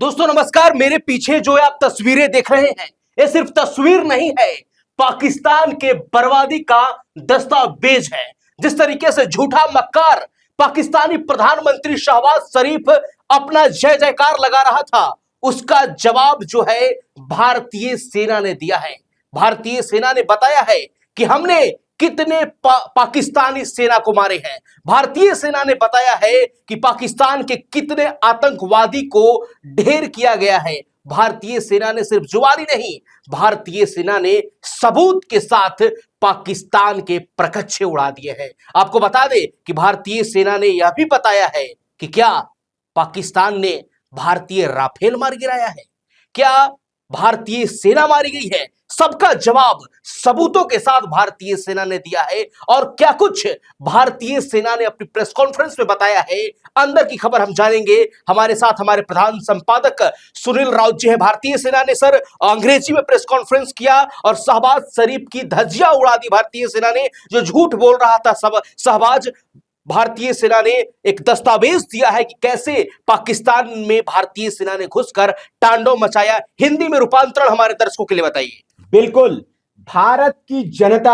दोस्तों नमस्कार। मेरे पीछे जो आप तस्वीरें देख रहे हैं ये सिर्फ तस्वीर नहीं है, पाकिस्तान के बर्बादी का दस्तावेज है। जिस तरीके से झूठा मक्कार पाकिस्तानी प्रधानमंत्री शहबाज शरीफ अपना जय जयकार लगा रहा था, उसका जवाब जो है भारतीय सेना ने दिया है। भारतीय सेना ने बताया है कि हमने कितने पाकिस्तानी सेना को मारे हैं। भारतीय सेना ने बताया है कि पाकिस्तान के कितने आतंकवादी को ढेर किया गया है। भारतीय सेना ने सिर्फ जुबानी नहीं, भारतीय सेना ने सबूत के साथ पाकिस्तान के प्रकच्छे उड़ा दिए हैं। आपको बता दें कि भारतीय सेना ने यह भी बताया है कि क्या पाकिस्तान ने भारतीय राफेल मार गिराया है, क्या भारतीय सेना मारी गई है। सबका जवाब सबूतों के साथ भारतीय सेना ने दिया है। और क्या कुछ भारतीय सेना ने अपनी प्रेस कॉन्फ्रेंस में बताया है, अंदर की खबर हम जानेंगे। हमारे साथ हमारे प्रधान संपादक सुनील राउत जी है। भारतीय सेना ने सर अंग्रेजी में प्रेस कॉन्फ्रेंस किया और शहबाज शरीफ की धज्जियां उड़ा दी। भारतीय सेना ने जो झूठ बोल रहा था शहबाज, भारतीय सेना ने एक दस्तावेज दिया है कि कैसे पाकिस्तान में भारतीय सेना ने घुसकर तांडव मचाया। हिंदी में रूपांतरण हमारे दर्शकों के लिए बताइए। बिल्कुल, भारत की जनता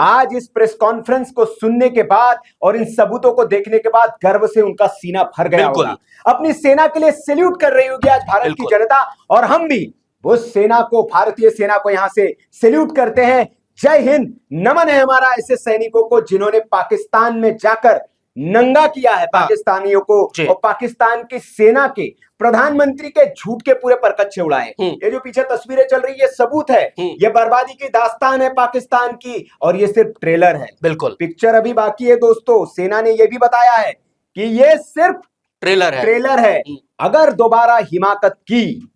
आज इस प्रेस कॉन्फ्रेंस को सुनने के बाद और इन सबूतों को देखने के बाद गर्व से उनका सीना भर गया होगा। अपनी सेना के लिए सैल्यूट कर रही होगी आज भारत की जनता, और हम भी वो सेना को, भारतीय सेना को यहां से सैल्यूट करते हैं। जय हिंद, नमन है हमारा ऐसे सैनिकों को जिन्होंने पाकिस्तान में जाकर नंगा किया है पाकिस्तानियों को, और पाकिस्तान की सेना के प्रधानमंत्री के झूठ के पूरे परकच्चे उड़ाए। ये जो पीछे तस्वीरें चल रही है, ये सबूत है, ये बर्बादी की दास्तान है पाकिस्तान की, और ये सिर्फ ट्रेलर है। बिल्कुल, पिक्चर अभी बाकी है दोस्तों। सेना ने ये भी बताया है कि ये सिर्फ ट्रेलर है। अगर दोबारा हिमाकत की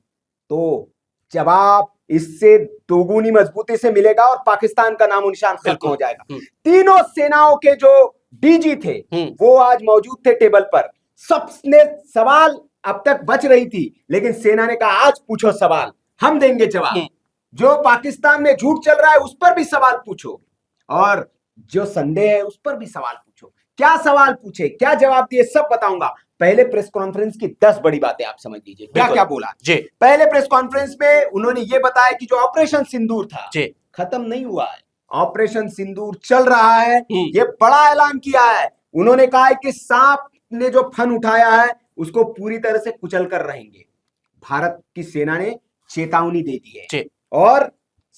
तो जवाब इससे दोगुनी मजबूती से मिलेगा और पाकिस्तान का नामो निशान खत्म हो जाएगा। तीनों सेनाओं के जो डीजी थे वो आज मौजूद थे टेबल पर। सबने सवाल अब तक बच रही थी, लेकिन सेना ने कहा आज पूछो सवाल, हम देंगे जवाब। जो पाकिस्तान में झूठ चल रहा है उस पर भी सवाल पूछो, और जो संदेह है उस पर भी सवाल पूछो। क्या सवाल पूछे, क्या जवाब दिए, सब बताऊंगा। पहले प्रेस कॉन्फ्रेंस की 10 बड़ी बातें आप समझ लीजिए क्या क्या बोला जी। पहले प्रेस कॉन्फ्रेंस में उन्होंने ये बताया कि जो ऑपरेशन सिंदूर था खत्म नहीं हुआ है, ऑपरेशन सिंदूर चल रहा है। ये बड़ा ऐलान किया है। उन्होंने कहा है कि सांप ने जो फन उठाया है उसको पूरी तरह से कुचल कर रहेंगे। भारत की सेना ने चेतावनी दे दी है। और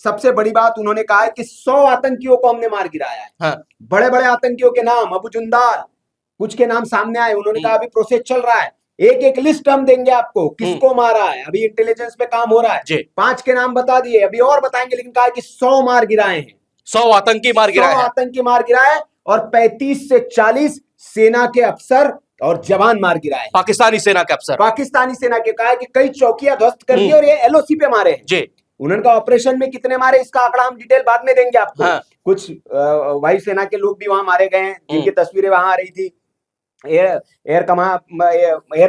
सबसे बड़ी बात उन्होंने कहा है कि 100 आतंकियों को हमने मार गिराया है। हाँ। बड़े बड़े आतंकियों के नाम, अबू जुंदाल, कुछ के नाम सामने आए। उन्होंने कहा अभी प्रोसेस चल रहा है, एक एक लिस्ट हम देंगे आपको, किसको मारा है। अभी इंटेलिजेंस पे काम हो रहा है। 5 के नाम बता दिए, अभी और बताएंगे, लेकिन कहा कि 100 मार गिराए हैं, 100 आतंकी मार गिराए और 35 से 40 सेना के अफसर और जवान मार गिराए। पाकिस्तानी सेना के अफसर, पाकिस्तानी सेना के। कहा कि कई चौकियां ध्वस्त कर दी और ये एलओसी पे मारे हैं। उन्होंने कहा ऑपरेशन में कितने मारे इसका आंकड़ा हम डिटेल बाद में देंगे आपको। हाँ। कुछ वायुसेना के लोग भी वहां मारे गए हैं, जिनकी तस्वीरें वहां आ रही थी। एयर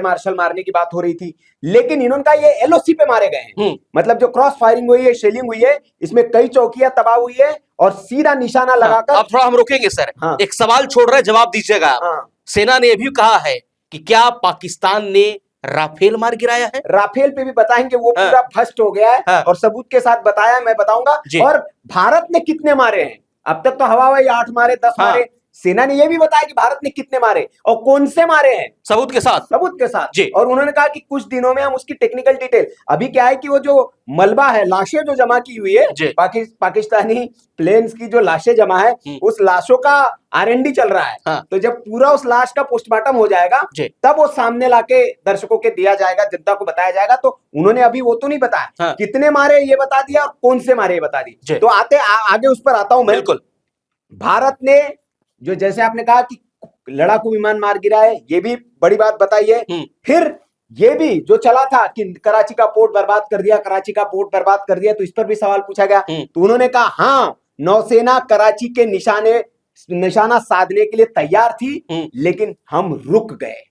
मार्शल मारने की बात हो रही थी, लेकिन इन्होंने कहा ये एलओसी पे मारे गए हैं। मतलब जो क्रॉस फायरिंग हुई है, शेलिंग हुई है, इसमें कई चौकियां तबाह हुई है और सीधा निशाना लगाकर। अब थोड़ा हम रुकेंगे सर। हाँ। एक सवाल छोड़ रहे, जवाब दीजिएगा। हाँ। सेना ने यह भी कहा है कि क्या पाकिस्तान ने राफेल मार गिराया है। राफेल पे भी बताएंगे, वो पूरा भ्रष्ट हो गया है। हाँ। और सबूत के साथ बताया, मैं बताऊंगा। और भारत ने कितने मारे हैं अब तक, तो हवाई 8 मारे, 10 मारे। सेना ने यह भी बताया कि भारत ने कितने मारे और कौन से मारे हैं, सबूत के साथ जी। और उन्होंने कहा कि कुछ दिनों में हम उसकी टेक्निकल डिटेल, अभी क्या है कि वो जो मलबा है, लाशें जो जमा की हुई है, पाकिस्तानी प्लेन्स की जो लाशें जमा है, उस लाशों का R&D चल रहा है। हाँ। तो जब पूरा उस लाश का पोस्टमार्टम हो जाएगा तब वो सामने लाके दर्शकों के दिया जाएगा, जनता को बताया जाएगा। तो उन्होंने अभी वो तो नहीं बताया। हाँ। कितने मारे ये बता दिया और कौन से मारे ये बता दिया। तो आगे उस पर आता हूं मैं। बिल्कुल, भारत ने जो, जैसे आपने कहा कि लड़ाकू विमान मार गिराए, ये भी बड़ी बात बताई है। फिर ये भी जो चला था कि कराची का पोर्ट बर्बाद कर दिया, तो इस पर भी सवाल पूछा गया। तो उन्होंने कहा हाँ, नौसेना कराची के निशाना साधने के लिए तैयार थी, लेकिन हम रुक गए।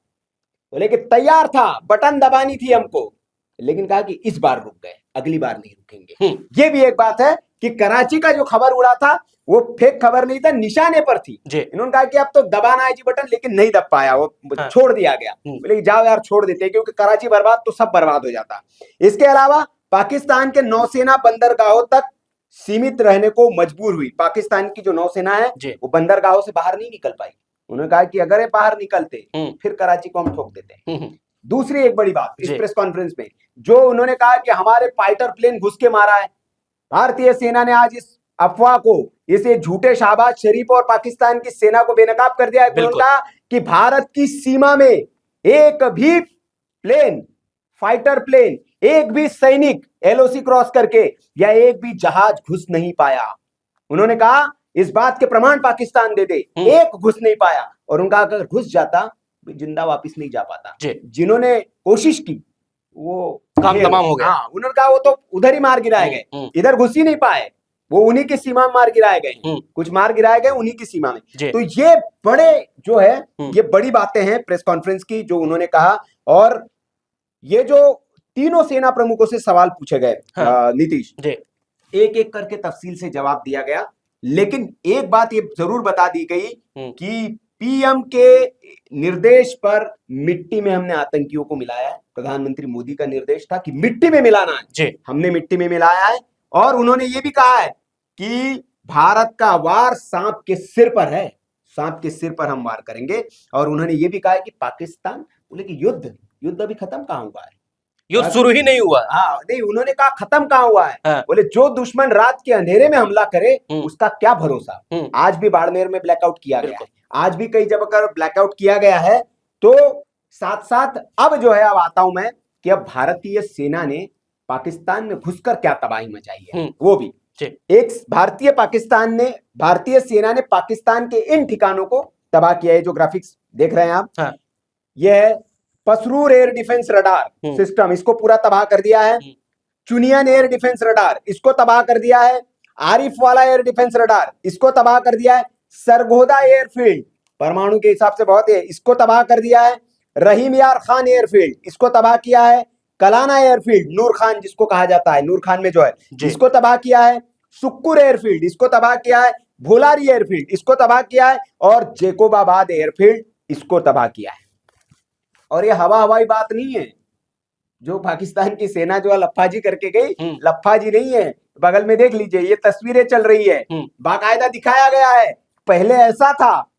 बोले कि तैयार था, बटन दबानी थी हमको, लेकिन कहा कि इस बार रुक गए। अगली बार नहीं रुकेंगे। ये भी एक बात है कि कराची का जो खबर उड़ा था वो फेक खबर नहीं था, निशाने पर थी। इन्होंने कहा कि अब तो दबाना है जी बटन, लेकिन नहीं दब पाया, वो छोड़ दिया गया। बोले जाओ यार छोड़ देते, क्योंकि कराची बर्बाद तो सब बर्बाद हो जाता। इसके अलावा पाकिस्तान के नौसेना बंदरगाहों तक सीमित रहने को मजबूर हुई। पाकिस्तान की जो नौसेना है वो बंदरगाहों से बाहर नहीं निकल पाई। उन्होंने कहा कि अगर ये बाहर निकलते फिर कराची को हम ठोक देते। दूसरी एक बड़ी बात इस प्रेस कॉन्फ्रेंस में जो उन्होंने कहा कि हमारे फाइटर प्लेन घुस के मारा है। भारतीय सेना ने आज इस अफवाह को, इसे झूठे शहबाज शरीफ और पाकिस्तान की सेना को बेनकाब कर दिया है। उन्होंने कहा कि भारत की सीमा में एक भी प्लेन, फाइटर प्लेन, एक भी सैनिक एलओसी क्रॉस करके या एक भी जहाज घुस नहीं पाया। उन्होंने कहा इस बात के प्रमाण पाकिस्तान दे दे, एक घुस नहीं पाया। और उनका अगर घुस जाता जिंदा वापस नहीं जा पाता। जिन्होंने कोशिश की वो काम तमाम हो गया। हाँ, उन्होंने कहा वो तो उधर ही मार गिराए गए, इधर घुस ही नहीं पाए, वो उन्हीं की सीमा में मार गिराए गए। कुछ मार गिराए गए उन्हीं की सीमा में। तो ये बड़े जो है ये बड़ी बातें हैं प्रेस कॉन्फ्रेंस की जो उन्होंने कहा। और ये जो तीनों सेना प्रमुखों से सवाल पूछे गए नीतीश, एक एक करके तफसील से जवाब दिया गया। लेकिन एक बात ये जरूर बता दी गई कि पीएम के निर्देश पर मिट्टी में हमने आतंकियों को मिलाया है। प्रधानमंत्री मोदी का निर्देश था कि मिट्टी में मिलाना है, हमने मिट्टी में मिलाया है। और उन्होंने ये भी कहा है कि भारत का वार सांप के सिर पर है, सांप के सिर पर हम वार करेंगे। और उन्होंने ये भी कहा है कि पाकिस्तान, बोले कि युद्ध अभी खत्म कहां हुआ है, युद्ध शुरू ही नहीं हुआ। हाँ नहीं, उन्होंने कहा खत्म कहां हुआ है। बोले जो दुश्मन रात के अंधेरे में हमला करे उसका क्या भरोसा। आज भी बाड़मेर में ब्लैकआउट किया गया है, आज भी कई जगह ब्लैकआउट किया गया है। तो साथ साथ अब जो है, अब आता हूं मैं कि अब भारतीय सेना ने पाकिस्तान में घुसकर क्या तबाही मचाई है। वो भी एक भारतीय सेना ने पाकिस्तान के इन ठिकानों को तबाह किया है। जो ग्राफिक्स देख रहे हैं आप, यह Pasrur air defence radar system, इसको पूरा तबाह कर दिया है। चुनियन एयर डिफेंस रडार, इसको तबाह कर दिया है। आरिफ वाला एयर डिफेंस रडार, इसको तबाह कर दिया है। सरगोदा एयरफील्ड, परमाणु के हिसाब से बहुत है, इसको तबाह कर दिया है। रहीम यार खान एयरफील्ड, इसको तबाह किया है। कलाना एयरफील्ड, नूर खान जिसको कहा जाता है, नूर खान में जो है, इसको तबाह किया है। सुक्कुर एयरफील्ड, इसको तबाह किया है। भोलारी एयरफील्ड, इसको तबाह किया है। और जेकोबाबाद एयरफील्ड, इसको तबाह किया है। और ये हवाई बात नहीं है जो पाकिस्तान की सेना जो है लफ्फाजी करके गई, लफ्फाजी नहीं है। बगल में देख लीजिए, ये तस्वीरें चल रही है, बाकायदा दिखाया गया है। पहले ऐसा था,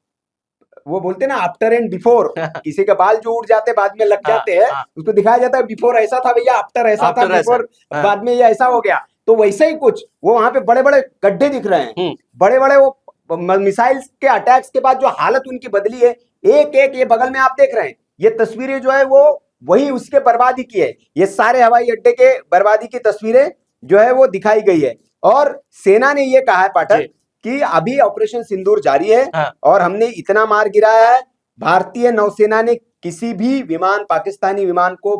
वो बोलते ना आफ्टर एंड बिफोर, किसी के बाल जो उड़ जाते बाद में लग जाते हैं, उसको दिखाया जाता है बिफोर ऐसा था भैया, आफ्टर ऐसा था, बिफोर बाद में ये ऐसा हो गया। तो वैसे ही कुछ वो वहां पे बड़े बड़े गड्ढे दिख रहे हैं, बड़े बड़े वो मिसाइल के अटैक्स के बाद जो हालत उनकी बदली है, एक एक ये बगल में आप देख रहे हैं, ये तस्वीरें जो है वो वही उसके बर्बादी की है। ये सारे हवाई अड्डे के बर्बादी की तस्वीरें जो है वो दिखाई गई है। और सेना ने ये कहा है पाठक कि अभी ऑपरेशन सिंदूर जारी है और हमने इतना मार गिराया है। भारतीय नौसेना ने किसी भी विमान, पाकिस्तानी विमान को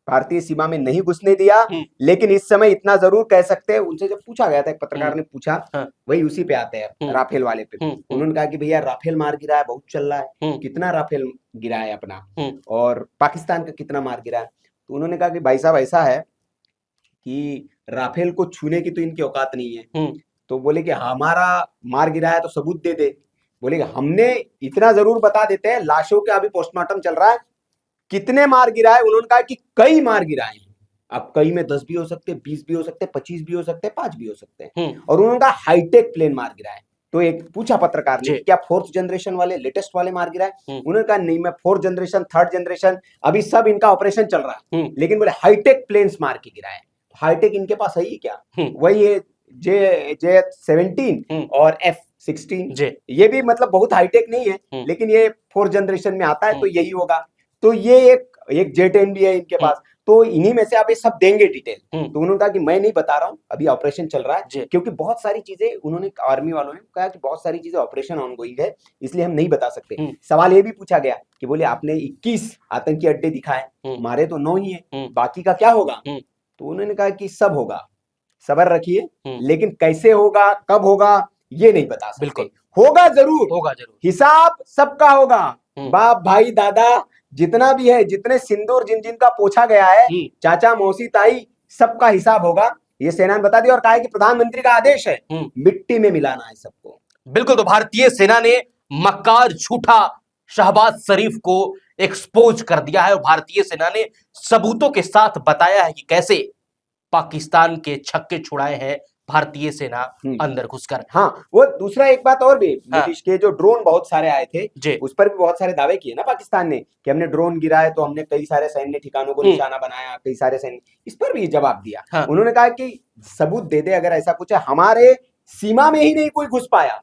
भारतीय सीमा में नहीं घुसने दिया। लेकिन इस समय इतना जरूर कह सकते हैं, उनसे जब पूछा गया था, एक पत्रकार ने पूछा, वही उसी पे आते हैं, राफेल वाले पे। उन्होंने कहा कि भैया राफेल मार गिरा है, बहुत चल रहा है, कितना राफेल गिरा है अपना और पाकिस्तान का कितना मार गिरा है। तो उन्होंने कहा कि भाई साहब ऐसा है कि राफेल को छूने की तो इनकी औकात नहीं है। तो बोले कि हमारा मार गिरा है तो सबूत दे दे। बोले कि हमने इतना जरूर बता देते हैं, लाशों का अभी पोस्टमार्टम चल रहा है, कितने मार गिराए। उन्होंने कहा कि कई मार गिराए हैं। अब कई में 10 भी हो सकते, 20 भी हो सकते, 25 भी हो सकते, 5 भी हो सकते हैं। और उन्होंने कहा हाईटेक प्लेन मार गिराए। तो एक पूछा पत्रकार ने, क्या 4th जनरेशन वाले, लेटेस्ट वाले मार गिराए? उन्होंने कहा नहीं, मैं 4th जनरेशन, 3rd जनरेशन, अभी सब इनका ऑपरेशन चल रहा है, लेकिन बोले हाईटेक प्लेन्स मार के गिराए। हाईटेक इनके पास है ही क्या? वही है J-17 और F-16। ये भी मतलब बहुत हाईटेक नहीं है, लेकिन ये 4th जनरेशन में आता है, तो यही होगा। तो ये एक J-10 भी है इनके पास। तो इन्हीं में से आप ये सब देंगे डिटेल। तो उन्होंने कहा कि मैं नहीं बता रहा हूं, अभी ऑपरेशन चल रहा है, क्योंकि बहुत सारी चीजें, उन्होंने आर्मी वालों ने कहा कि बहुत सारी चीजें ऑपरेशन ऑनगोइंग है, इसलिए हम नहीं बता सकते। सवाल ये भी पूछा गया कि बोले आपने 21 आतंकी अड्डे दिखाए, मारे तो 9 ही है, बाकी का क्या होगा? तो उन्होंने कहा कि सब होगा, सब्र रखिए, लेकिन कैसे होगा, कब होगा, ये नहीं बता सकते। बिल्कुल होगा, जरूर हिसाब सबका होगा। बाप भाई दादा जितना भी है, जितने सिंदूर जिन जिन का पोछा गया है, चाचा मौसी ताई, सबका हिसाब होगा, ये सेना ने बता दिया। और कहा है कि प्रधानमंत्री का आदेश है मिट्टी में मिलाना है सबको। बिल्कुल, तो भारतीय सेना ने मक्कार झूठा शहबाज शरीफ को एक्सपोज कर दिया है और भारतीय सेना ने सबूतों के साथ बताया है कि कैसे पाकिस्तान के छक्के छुड़ाए हैं भारतीय सेना अंदर घुसकर। हाँ, वो दूसरा एक बात और भी, हाँ। नीतीश के जो ड्रोन बहुत सारे आए थे जी। उस पर भी बहुत सारे दावे किए ना पाकिस्तान ने कि हमने ड्रोन गिराए तो हमने कई सारे सैन्य ठिकानों को निशाना बनाया, कई सारे सैन्य, इस पर भी जवाब दिया। हाँ। उन्होंने कहा कि सबूत दे दे, अगर ऐसा कुछ है, हमारे सीमा में ही नहीं कोई घुस पाया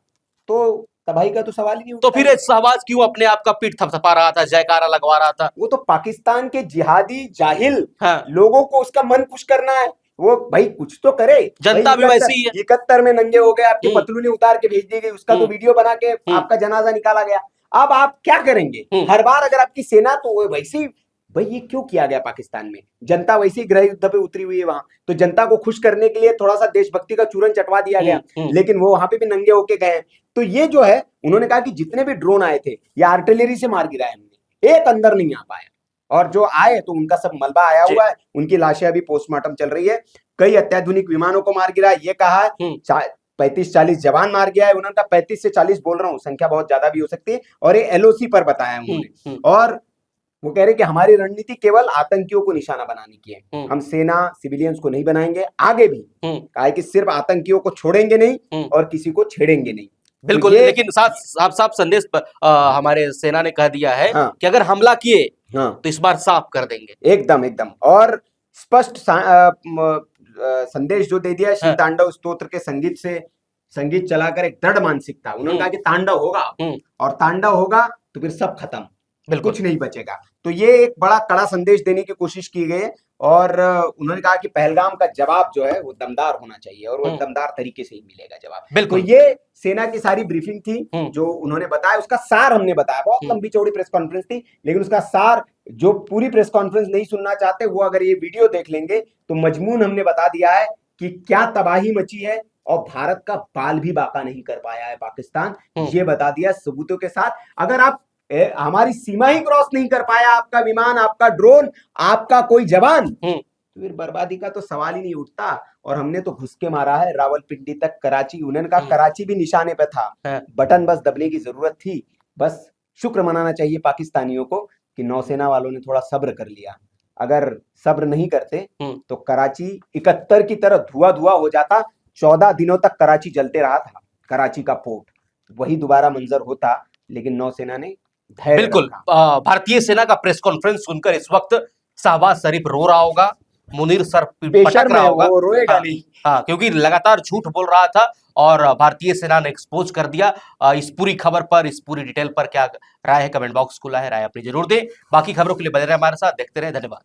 तो तबाही का तो सवाल ही नहीं उठता। तो फिर शहबाज क्यों अपने आप का पीठ थपथपा रहा था, जयकारा लगवा रहा था? वो तो पाकिस्तान के जिहादी जाहिल हाँ। लोगों को उसका मन खुश करना है। वो भाई कुछ तो करे, जनता भी वैसी ही है। 71 में नंगे हो गए, आपकी पतलूने उतार के भेज दी गई, उसका तो वीडियो बना के आपका जनाजा निकाला गया। अब आप क्या करेंगे? हर बार अगर आपकी सेना तो वैसी, भाई ये क्यों किया गया पाकिस्तान में? जनता वैसे ही गृह युद्ध पे उतरी हुई है वहां, तो जनता को खुश करने के लिए थोड़ा सा देशभक्ति का चूरन चटवा दिया गया, लेकिन वो वहां पे भी नंगे होके गए। तो ये जो है, उन्होंने कहा कि जितने भी ड्रोन आए थे ये आर्टिलरी से मार गिराए हमने, एक अंदर नहीं आ पाया, और जो आए तो उनका सब मलबा आया हुआ है, उनकी लाशें अभी पोस्टमार्टम चल रही है। कई अत्याधुनिक विमानों को मार गिरा, ये कहा है 35-40 जवान मार गया है। उन्होंने कहा 35 से 40 बोल रहा हूँ, संख्या बहुत ज्यादा भी हो सकती है, और ये एलओसी पर बताया उन्होंने। और वो कह रहे कि हमारी रणनीति केवल आतंकियों को निशाना बनाने की है, हम सेना सिविलियंस को नहीं बनाएंगे आगे भी। कहा है कि सिर्फ आतंकियों को छोड़ेंगे नहीं और किसी को छेड़ेंगे नहीं। बिल्कुल, तो लेकिन साफ संदेश हमारे सेना ने कह दिया है कि अगर हमला किए तो इस बार साफ कर देंगे। एकदम एकदम, और स्पष्ट संदेश जो दे दिया शिव तांडव स्तोत्र के संगीत चलाकर एक दृढ़ मानसिकता। उन्होंने कहा कि तांडव होगा, और तांडव होगा तो फिर सब खत्म, कुछ नहीं बचेगा। तो ये एक बड़ा कड़ा संदेश देने की कोशिश की गई है, और उन्होंने कहा कि पहलगाम का जवाब जो है वो दमदार होना चाहिए, और वो दमदार तरीके से ही मिलेगा जवाब। तो ये सेना की सारी ब्रीफिंग थी जो उन्होंने बताया, उसका सार हमने बताया। बहुत लंबी चौड़ी प्रेस कॉन्फ्रेंस थी, लेकिन उसका सार, जो पूरी प्रेस कॉन्फ्रेंस नहीं सुनना चाहते वो अगर ये वीडियो देख लेंगे तो मजमून हमने बता दिया है कि क्या तबाही मची है, और भारत का बाल भी बाका नहीं कर पाया है पाकिस्तान, ये बता दिया सबूतों के साथ। अगर आप हमारी सीमा ही क्रॉस नहीं कर पाया, आपका विमान, आपका ड्रोन, आपका कोई जवान, तो फिर बर्बादी का तो सवाल ही नहीं उठता। और हमने तो घुस के मारा है रावलपिंडी तक, कराची। उन्होंने कहा कराची भी निशाने पे था, बटन बस दबने की जरूरत थी। बस शुक्र मनाना चाहिए पाकिस्तानियों को कि नौसेना वालों ने थोड़ा सब्र कर लिया। अगर सब्र नहीं करते तो कराची 71 की तरह धुआं धुआं हो जाता। 14 दिनों तक कराची जलते रहा था, कराची का पोर्ट, वही दोबारा मंजर होता। लेकिन नौसेना ने धैर्य बिल्कुल, भारतीय सेना का प्रेस कॉन्फ्रेंस सुनकर इस वक्त शहबाज शरीफ रो रहा होगा, मुनीर सर पटक रहा होगा। वो रोएगा नहीं, क्योंकि लगातार झूठ बोल रहा था और भारतीय सेना ने एक्सपोज कर दिया। इस पूरी खबर पर, इस पूरी डिटेल पर क्या राय है, कमेंट बॉक्स खुला है, राय अपनी जरूर दें। बाकी खबरों के लिए बने रहे हमारे साथ, देखते रहे, धन्यवाद।